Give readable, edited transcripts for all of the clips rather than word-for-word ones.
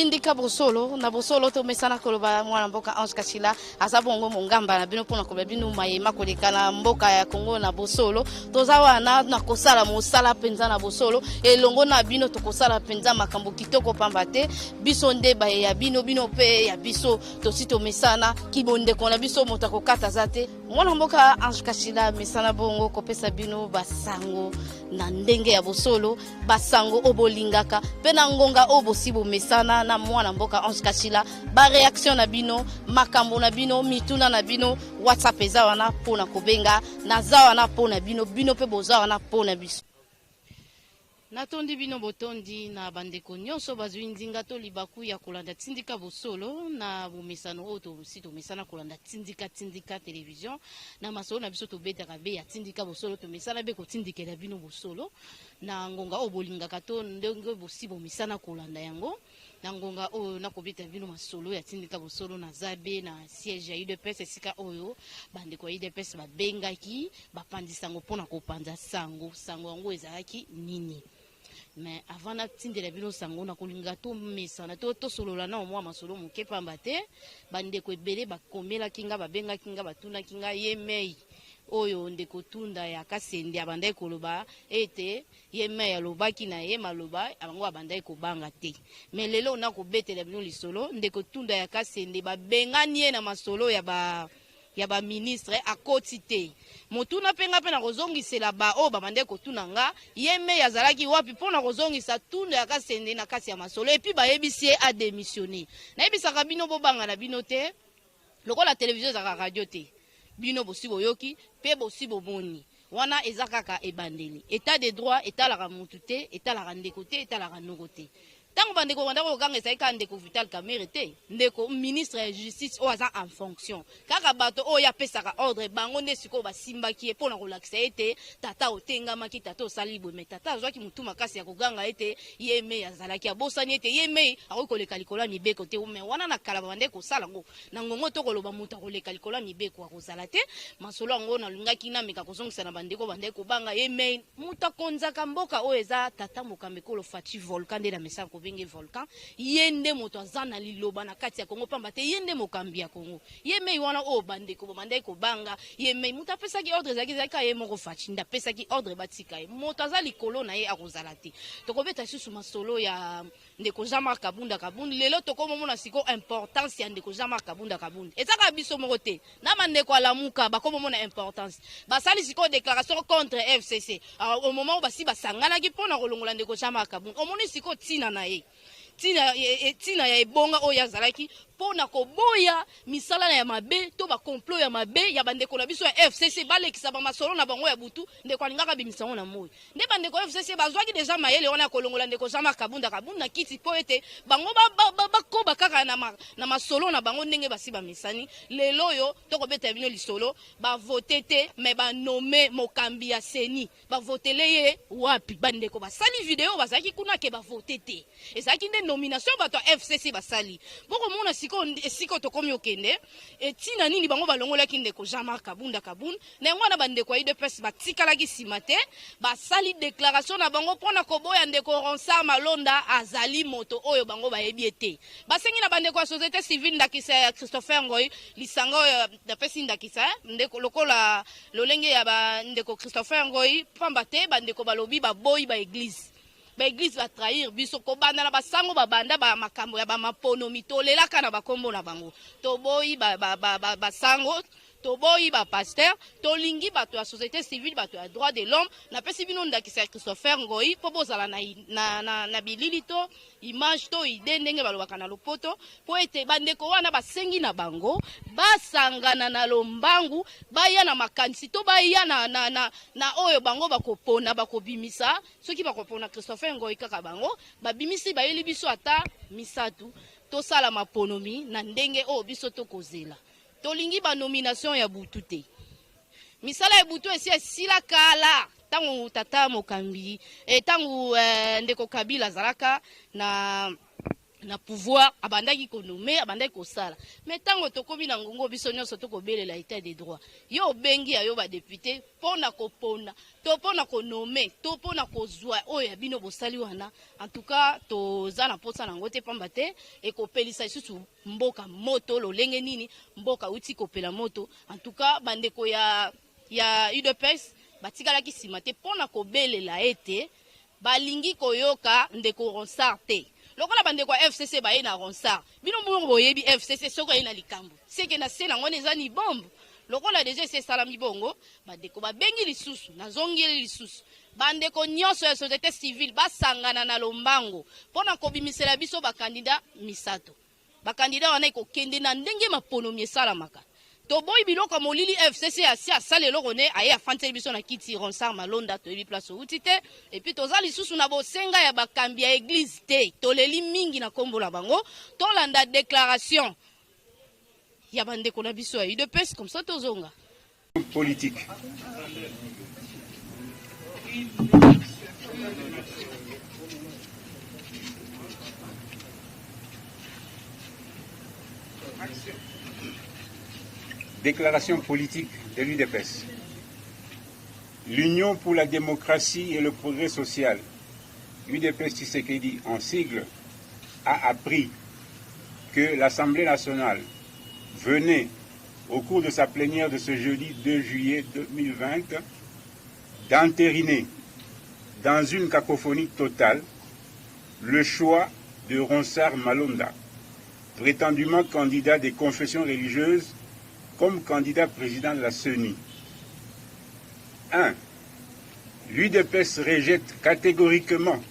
Tindika bosolo na bosolo to mesana koloba mwana mboka Ange Kachila azabongo mongamba na bino pona koloba bino mayema kolekana mboka ya Kongo na bosolo tozawa na kosala mosala penza na bosolo elongo na bino tokosala penza makambo kitoko pambate biso ndeba ya bino pe ya biso tosito mesana kibonde kona biso motako kata zate mwana mboka Ange Kachila mesana bongo kopesa bino basango na ndenge ya bosolo basango obolingaka pe na ngonga obosibo mesana na mwana mboka Ange Kachila ba reaction na bino makambo na bino mituna na bino WhatsApp eza wana pona kobenga na za wana pona bino pe boza wana pona biso natondi bino botondi na bandeko nyonso bazwi nzinga to libaku ya kolanda tindika bosolo na bomesano oto sito mesana kolanda tindika television na masolo na biso to betaka be ya tindika bosolo to mesana be ko tindikela bino bosolo na ngonga obolingaka to ndenge bosibo mesana kolanda yango na ngonga oyo nakobeta bino masolo ya tindika bosolo na zabe na siège ya UDPS esika oyo bandeko ya UDPS babengaki bapandisango pona kopanza sango yango ezalaki nini. Mais avant na tindela bino sango na kolinga to mesana to solola na mwa masolo moke pamba te bandeko ebele bakomela kinga babenga kinga batuna kinga yemei oyo ndeko tunda ya kasende abandai koloba ete yemei alobaki na ye maloba abango abandai kobanga te mais lelo na ko betela bino lisolo ndeko tunda ya kasende babengani ye na masolo ya ba ministre akoti te motuna penga pe na kozongisela ba o babande kotuna nga yeme yazalaki wapi pona kozongisa tunda ya kasende na kasi ya masolo epi bayebisi ye a démissionner na yebisaka bino bobanga na bino te lokola television ezaka radio te bino bosibo yoki pe bosibo boni wana ezakaka ebandeli état de droit etalaka mutu te etalaka ndeko te etalaka noko te tango bandeko bandako kanga esaika ndeko Vital Kamerhe te ndeko ministre ya justice o aza en fonction kaka bato o ya pesaka ordre bango nde siko basimbaki e pona kolakisa ete tata otengamaki tata osali boye mais tata azwaki mutu makasi ya koganga ete yeme azalaki abosani ete yeme akokoleka likolo ya mibeko te mais wana na kala bandeko osala ngo na ngongo to koloba mutu akoleka likolo ya mibeko akozala te masolo yango nalingaki nameka kozongisa na bandeko banga yeme mutu akonzaka mboka o eza tata mokambekolo Fachi Volcan nde na mesa benge volcan yende moto azana liloba na kati ya Kongo pamba te yende mokambi ya Kongo yeme wana o bandeko ko banga yeme muta pesaki ordre zaki ye moko Fachi nda pesaki ordre batika ye moto azali likolo na ye akozala te tokobeta susu masolo ya ndeko Jean-Marc Kabunda lelo tokomona siko importance ya ndeko Jean-Marc Kabunda ezaka biso moko te na mandeko alamuka bakomona importance basali siko déclaration contre FCC au moment où basi basangana ki pona kolongola ndeko Jean-Marc Kabunda omoni siko tina na ye tina ya ebonga oyo azalaki pona koboya misala ya mabe to ba complot ya mabe ya bandeko na biso ya FCC balekisa ba masolo na bango ya butu ndeko alingaka bimisango na moyo nde bandeko ya FCC bazwaki deja mayele wana kolongola ndeko Jean-Marc Kabunda kiti po ete bango bakoba kaka na masolo na bango ndenge basi bamisani lelo yo tokobeta bino lisolo bavote te mais banome mokambi ya seni bavotele ye wapi bandeko basali video bazaki kuna ke bavote te ezaki nde nomination bato ya FCC basali boko mona siko tokomi okende etina nini bango balongolaki ndeko Jean-Marc Kabunda na yango na bandeko ya UDPS batikalaki sima te basali déclaration na bango pona koboya ndeko Ronsard Malonda azali moto oyo bango bayebi ete basengi na bandeko ya société civile ndakisa ya Christopher Ngoy lisango da pesi ndakisa ndeko lokola lolenge ya bandeko Christopher Ngoy pamba te bandeko balobi baboyi ba église ba trahir biso ko banda na basango babanda ba makambo ya ba mapono mitolelaka na bakombo na bango toboyi basango toboyi ba pasteur tolingi bato ya société civile bato ya droit de l'homme na pesi bino ndakisa Christopher Ngoyi po bozala na bilili to image to ide ndenge balobaka na lopoto po ete bandeko wana basengi na bango basangana na lombangu baya na makanisi to baya na oyo bango bakopona bakobimisa soki bakopona Christopher Ngoyi kaka bango babimisi bayeli biso ata misatu to sala maponomi na ndenge o biso to kozela tolingi ba nomination ya butu te misala ya butu esi esila kala tangu tata mokambi tangu ndeko Kabila zalaka na pouvoir abandaki konome abandaki kosala mais tango tokomi na ngongo biso nyonso tokobelela état de droit yo bengi ayo ba député pona kopona to pona konome to pona kozwa oyo ya bino bosali wana en tout cas toza na posa na ngote pamba te ekopelisa isusu mboka moto lolenge nini mboka uti kopela moto en tout cas bandeko ya UDPS batikalaki sima te pona kobelela ete balingi koyoka ndeko Ronsard te lokola bande kwa FCC baye na Ronsard bino mbongo boyebi FCC soko ye na likambo seke na sena ngone za ni bombe lokola deja se salami bongo bandeko babengi lisusu na zongeli lisusu bandeko nyonso ya société civile basangana na lombango pona kobimisela biso bakandida misato bakandida wana ikokende na ndenge maponomi esalamaka toboyi biloko molili FCC asi asale eloko ne aye afanteli biso na kiti Ronsard Malonda toyebi place outi te et puis toza lisusu na bosenga ya bakambi ya église te toleli mingi na kombo na bango tolanda déclaration ya bandeko na biso ya UDPS comme ça tozonga politique. Déclaration politique de l'UDPS. L'Union pour la démocratie et le progrès social, UDPS Tshisekedi en sigle, a appris que l'Assemblée nationale venait, au cours de sa plénière de ce jeudi 2 juillet 2020, d'entériner dans une cacophonie totale le choix de Ronsard Malonda, prétendument candidat des confessions religieuses comme candidat président de la CENI. 1. L'UDPS rejette catégoriquement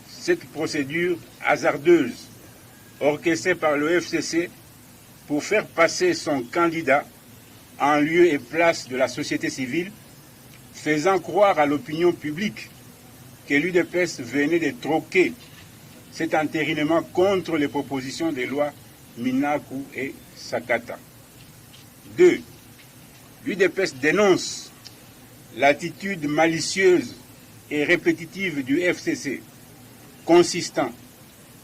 cette procédure hasardeuse orchestrée par le FCC pour faire passer son candidat en lieu et place de la société civile, faisant croire à l'opinion publique que l'UDPS venait de troquer cet entérinement contre les propositions des lois Minaku et Sakata. 2. L'UDPS dénonce l'attitude malicieuse et répétitive du FCC, consistant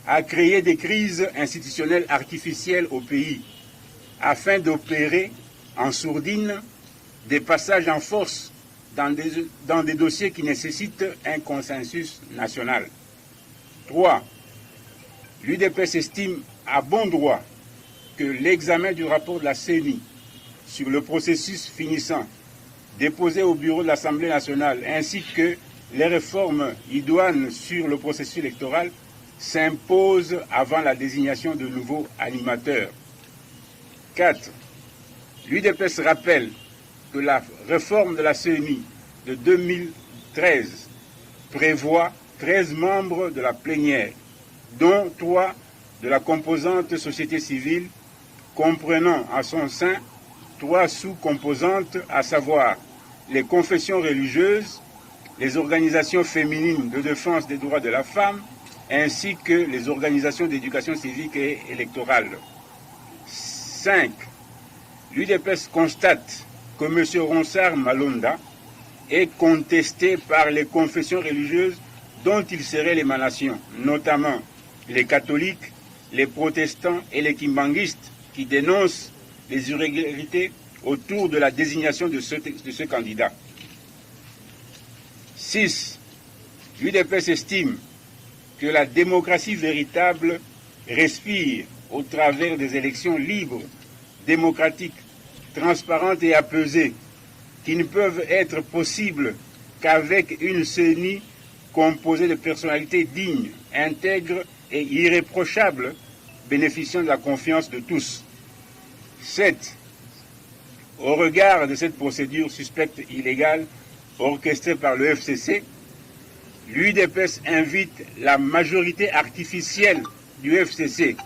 à créer des crises institutionnelles artificielles au pays, afin d'opérer en sourdine des passages en force dans des dossiers qui nécessitent un consensus national. 3. L'UDPS estime à bon droit que l'examen du rapport de la CENI sur le processus finissant déposé au bureau de l'Assemblée nationale ainsi que les réformes idoines sur le processus électoral s'imposent avant la désignation de nouveaux animateurs. 4. L'UDPS rappelle que la réforme de la CENI de 2013 prévoit 13 membres de la plénière, dont 3 de la composante société civile, comprenant à son sein 3 sous-composantes, à savoir les confessions religieuses, les organisations féminines de défense des droits de la femme, ainsi que les organisations d'éducation civique et électorale. 5. L'UDPS constate que M. Ronsard Malonda est contesté par les confessions religieuses dont il serait l'émanation, notamment les catholiques, les protestants et les kimbanguistes qui dénoncent les irrégularités autour de la désignation de ce candidat. 6. L'UDPS estime que la démocratie véritable respire au travers des élections libres, démocratiques, transparentes et apaisées, qui ne peuvent être possibles qu'avec une CENI composée de personnalités dignes, intègres et irréprochables, bénéficiant de la confiance de tous. 7. Au regard de cette procédure suspecte illégale orchestrée par le FCC, l'UDPS invite la majorité artificielle du FCC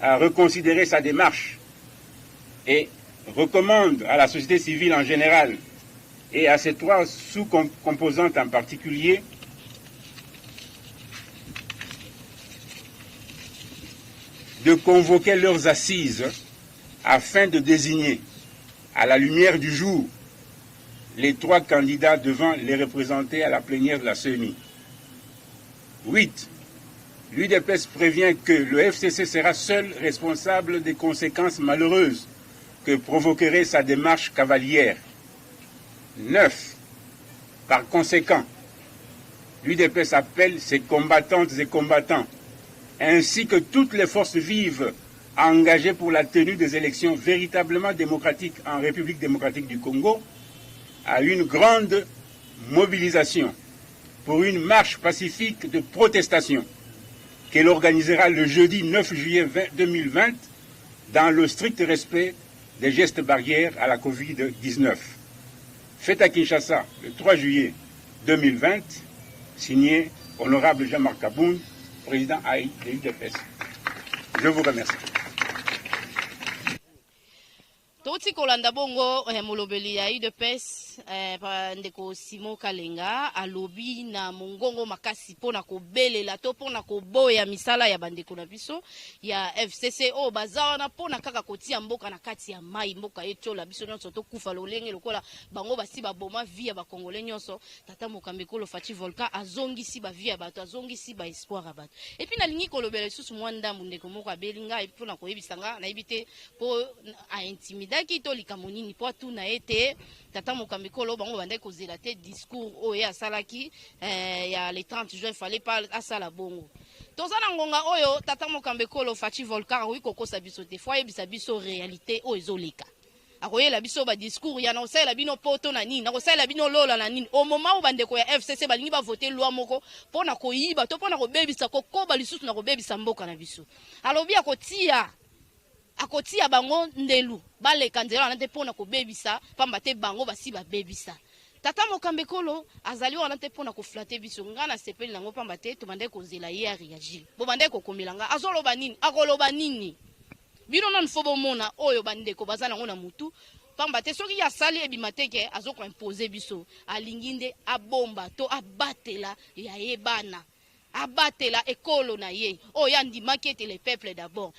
à reconsidérer sa démarche et recommande à la société civile en général et à ses 3 sous-composantes en particulier de convoquer leurs assises afin de désigner, à la lumière du jour, les 3 candidats devant les représenter à la plénière de la CENI. 8. l'UDPS prévient que le FCC sera seul responsable des conséquences malheureuses que provoquerait sa démarche cavalière. 9. Par conséquent, l'UDPS appelle ses combattantes et combattants, ainsi que toutes les forces vives engagées pour la tenue des élections véritablement démocratiques en République démocratique du Congo, à une grande mobilisation pour une marche pacifique de protestation qu'elle organisera le jeudi 9 juillet 2020 dans le strict respect des gestes barrières à la Covid-19. Fête à Kinshasa le 3 juillet 2020, signé Honorable Jean-Marc Kaboun, président AI de l'UDPS. Je vous remercie. Toti kolanda bongo molobeli ya UDPS ndeko Simon Kalenga alobi na mongongo makasi pona kobelela to pona koboya misala ya bandeko na biso ya FCC o bazawa na pona kaka kotia mboka na kati ya mai mboka etola biso nyonso to kufa lolenge lokola bango basi baboma via ba Congolais nyonso tata Mokambekolo Fachi Volcan azongisi ba via bato azongisi ba espoir ya bato et puis na lingi kolobela susu mwanda ndeko moko abelinga et pona koyebisanga na ibite po a intimider daki likambo nini po tuna ete tata Mokambekolo bango bande kozela te discours oyo asalaki ya le 30 juin fallait pas asala bongo tozana ngonga oyo tata Mokambekolo Fachi Volcan oyi kokosa biso te fois yebisa biso réalité oyo ezoleka akoyela biso ba discours ya na osala bino poto na nini na osala bino lola na nini au moment où bandeko ya FCC balingi ba voter loi moko pona koyiba to pona kobebisa kokoba lisusu na kobebisa mboka na biso alobi akotia bango ndelu baleka nzela wana te pona kobebisa pamba te bango basi babebisa tata Mokambekolo azali wana te pona koflate biso ngana sepeli nango pamba te to bande kozela ye ya réagir bo bande kokomelanga azoloba nini akoloba nini bino non fobo mona oyo bandeko bazana ngona mutu pamba te soki ya sali ebimateke azoko imposer biso alinginde abomba to abatela ya yebana abatela ekolo na ye o yandi makete les peuples d'abord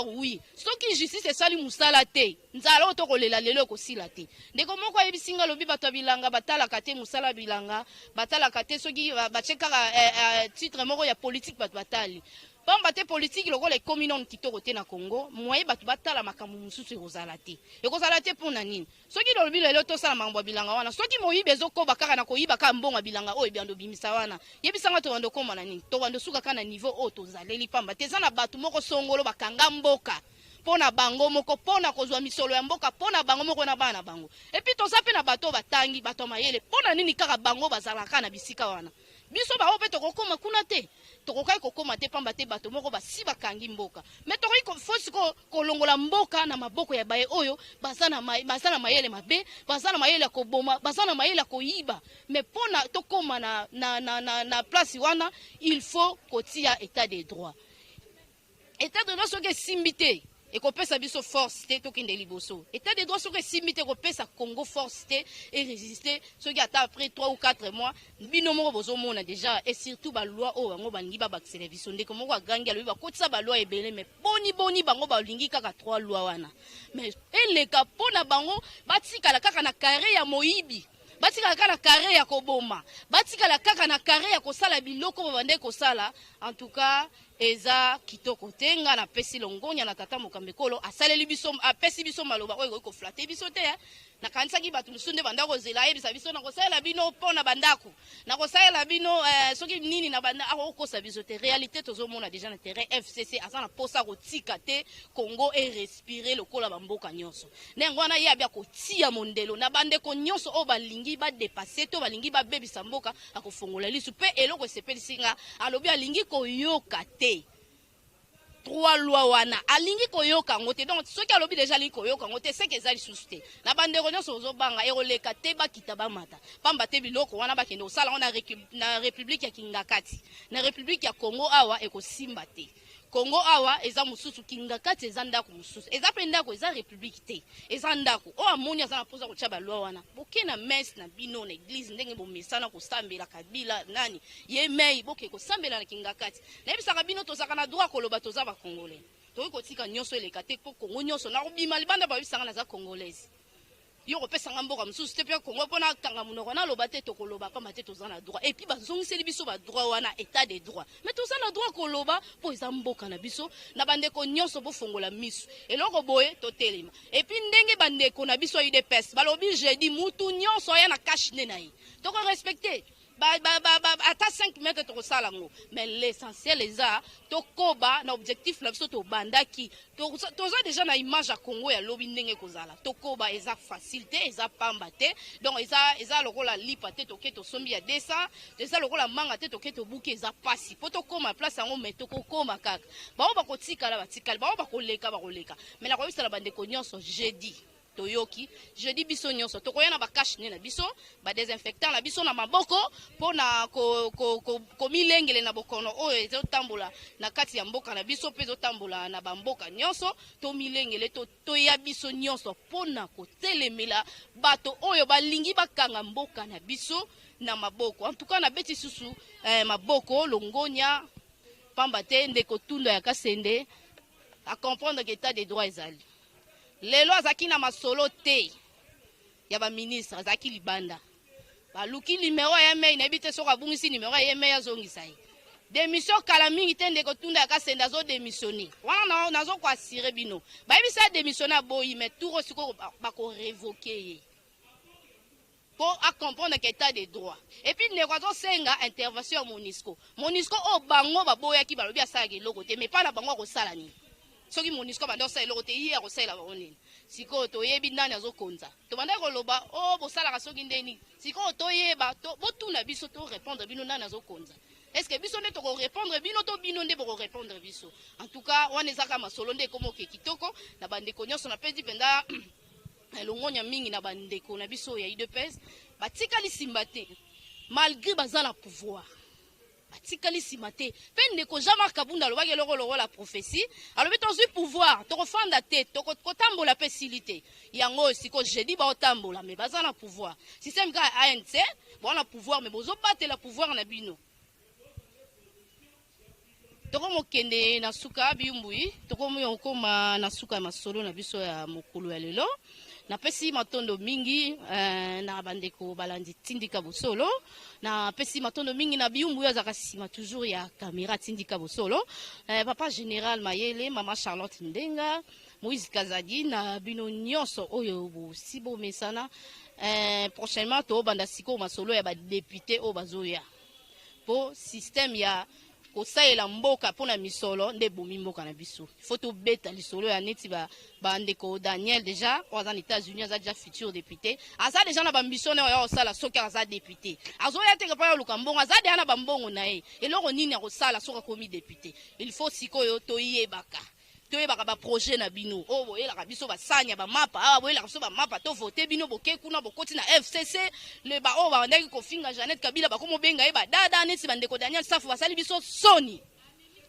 oui soki justice sali musala te nzala oto kolela lelo ko sila te ndeko moko yebisinga lobi bato bilanga batala kate musala bilanga batala kate soki bacheka titre moko ya politique bato batali pamba te politique lokola ekomi non kitoko te na Congo moye bato batala makambo mususu ekozala te pona nini soki lobi lelo tosala makambo ya bilanga wana soki moyibe ezokoba kaka na koyiba ka mbongo ya bilanga oyo ebiando bimisa wana yebisanga to bando koma na nini to bando suka kana niveau oyo tozaleli pamba te eza na bato moko songolo bakanga mboka pona bango moko pona kozwa misolo ya mboka pona bango moko na bana bango epi toza pe na bato batangi bato mayele pona nini kaka bango bazalaka na bisika wana biso ba ope tokokoma kuna te tokokai kokoma te pamba te bato moko basi bakangi mboka mais tokoki fosi kolongola mboka na maboko ya baye oyo bazana mayele mabe bazana mayele ya koboma bazana mayele ya koyiba mais pona tokoma na place wana il faut kotia état de droit soki simbite et qu'on pèse biso force te tokende liboso état de droit soki simbi te ko pesa Congo force te et résister soki ata après 3 ou 4 mois bino moko bozomona déjà et surtout ba loi o bango balingi ba bakisela biso ndeko moko agangi alobi bakotisa ba loi ebele mais boni bango balingi kaka 3 loi wana mais eleka pona bango batikala kaka na carré ya moyibi batikala kaka na carré ya koboma batikala kaka na carré ya kosala biloko bande kosala en tout cas eza kitoko tenga na pesi longonya na tata Mokambekolo asaleli biso apesi biso maloba oyo ko flatter biso te na kansaki batu musunde bandako zela yebisa biso na kosala bino pona bandako na kosala bino soki nini na banda akokosa biso te réalité tozomona déjà na terrain FCC asana posa kotika te Congo et respirer lokola bamboka nyonso nengwana ye abia kotia mondelo na bandeko nyonso o balingi ba dépasser to balingi ba bebisa mboka akofongola lisu pe eloko sepelisinga alobi alingi koyoka te 3 lois wana alingi koyoka ngote donc soki alobi déjà alingi koyoka ngote c'est que ezali suste na bandeko nyonso ozobanga eroleka te bakita bamata pamba te biloko wana bakende osala na république ya Kingakati na république ya Congo awa ekosimba te Congo awa eza mususu Kingakati eza ndako mususu eza pe ndako eza république te eza ndako o amoni eza na posa kotia ba loi wana boke na messe na bino na église ndenge bomesana kosambela kabila nani ye mei boke kosambela na Kingakati na bisaka bino tozaka na droit koloba toza ba Congolais toyi kotika nyonso eleka te po Congo nyonso na kobima libanda ba bisanga na za Congolaise yo kopesa ngamboka msusu te pe Congo pona kanga munoko na loba te to koloba pa mate to zana droit et puis bazongiseli biso ba droit wana état de droit mais to zana droit koloba po eza mboka na biso na bandeko nyonso bo fongola misu eloko boye to telema et puis ndenge bandeko na biso UDPS balobi jeudi mutu nyonso ya na cash ne na yi to ko respecter ata 5 mètres to sala ngo mais l'essentiel eza to koba na objectif na biso to bandaki to za déjà na image ya Congo ya lobi ndenge kozala to koba eza facilité eza pamba te donc eza lokola lipa te to ke to sombi ya 200 eza lokola manga te to ke to buki eza pasi po to koma place yango mais to koma kaka bao ba kotikala batikala bao ba koleka mais na koyisa la bande ko nyonso jeudi toyoki jeudi biso nyonso tokoya na ba cash ne na biso ba désinfectant na biso na maboko pona ko milengele na bokono oyo ezotambola na kati ya mboka na biso pe ezotambola na bamboka nyonso to milengele to ya biso nyonso pona ko telemela bato oyo balingi bakanga mboka na biso na maboko en tout cas na beti susu maboko longonya pamba te ndeko tunda ya Kasende à comprendre que état des droits ezali lelo azaki na masolo te ya ba ministre azaki libanda baluki numéro ya mail na bité soka bungisi numéro ya mail azongisa yi démission kala mingi te ndeko tunda ya Kasende zo démissionner wana nazo ko assurer bino ba bisa démissionner boyi mais tout siko ba ko révoquer pour comprendre que état des droits et puis ndeko zo senga intervention ya MONUSCO o bango ba boya ki balobi asala ke loko te mais pas na bango ko sala ni soki MONUSCO bando sa eloko te hier kosala baonini siko toyebi ndani azokonza to banda koloba o bosala soki ndeni siko toyeba to botuna biso to répondre bino ndani azokonza est-ce que biso ne to répondre bino to bino nde bo répondre biso en tout cas wana ezaka masolo nde komo ke kitoko na bandeko nyonso na pedi penda longonya mingi na bandeko na biso ya UDPS batikali simbate malgré bazala pouvoir atikali simate pe ndeko Jean Kabunda lobaki loko la prophétie alobi tozui pouvoir to kofanda te to kotambola pe silité yango siko jeudi ba otambola mais baza na pouvoir système ka ANC bona pouvoir mais bozo batela pouvoir na bino toko mokende na suka biumbui toko mokoma na suka masolo na biso ya mokulu ya lelo na pesi matondo mingi na bandeko balandi tindika bosolo na pesi matondo mingi na biumbu ya zakasima toujours ya caméra tindika bosolo papa général Mayele mama Charlotte Ndenga Moïse Kazadi na bino nyonso oyo sibo mesana prochainement to banda siko masolo ya ba député o bazoya po système ya kosaela mboka pona misolo nde bomi mboka na biso faut to beta lisolo ya neti ba ndeko Daniel déjà aux États-Unis aza déjà futur député aza déjà na bambisone ya osala soki aza député azoya te pa ya lukambongo aza déjà na bambongo na ye eloko nini ya kosala soka komi député il faut sikoyo to yebaka toyebaka ba projet na bino o boyelaka biso basanya ba mapa boyelaka biso ba mapa to voter bino boke kuna bokoti na FCC le ba o ba ndaki kofinga Jeannette Kabila bakomo benga ba dada neti bandeko Daniel Safu basali biso soni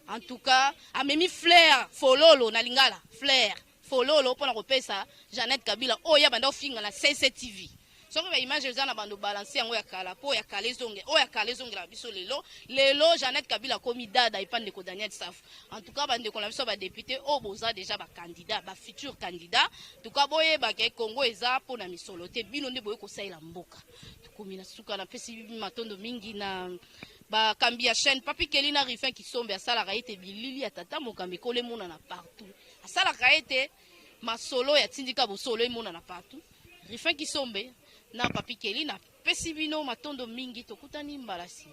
en tout cas amemi flair fololo na lingala flair fololo pona kopesa Jeannette Kabila o ya banda ofinga na CCTV soki ba image za na bando balancer yango ya kala po ya kalezonge o ya kalezonge la biso lelo Jeannette Kabila komi dada ipande ko Daniel Safu en tout cas bande ko la biso ba député o boza déjà ba candidat ba futur candidat en tout cas boye ba ke Congo eza pona misolo te bino nde boye ko saila mboka tukomi na suka na pesi matondo mingi na ba kambia chaîne papi Kelina Rifin qui sombe asala kaite bilili ya tata mokambe kole mona na partout asala kaite masolo ya tindika bosolo emona na partout Rifin qui sombe na papi Kelina pesi bino matondo mingi tokutani mbalasi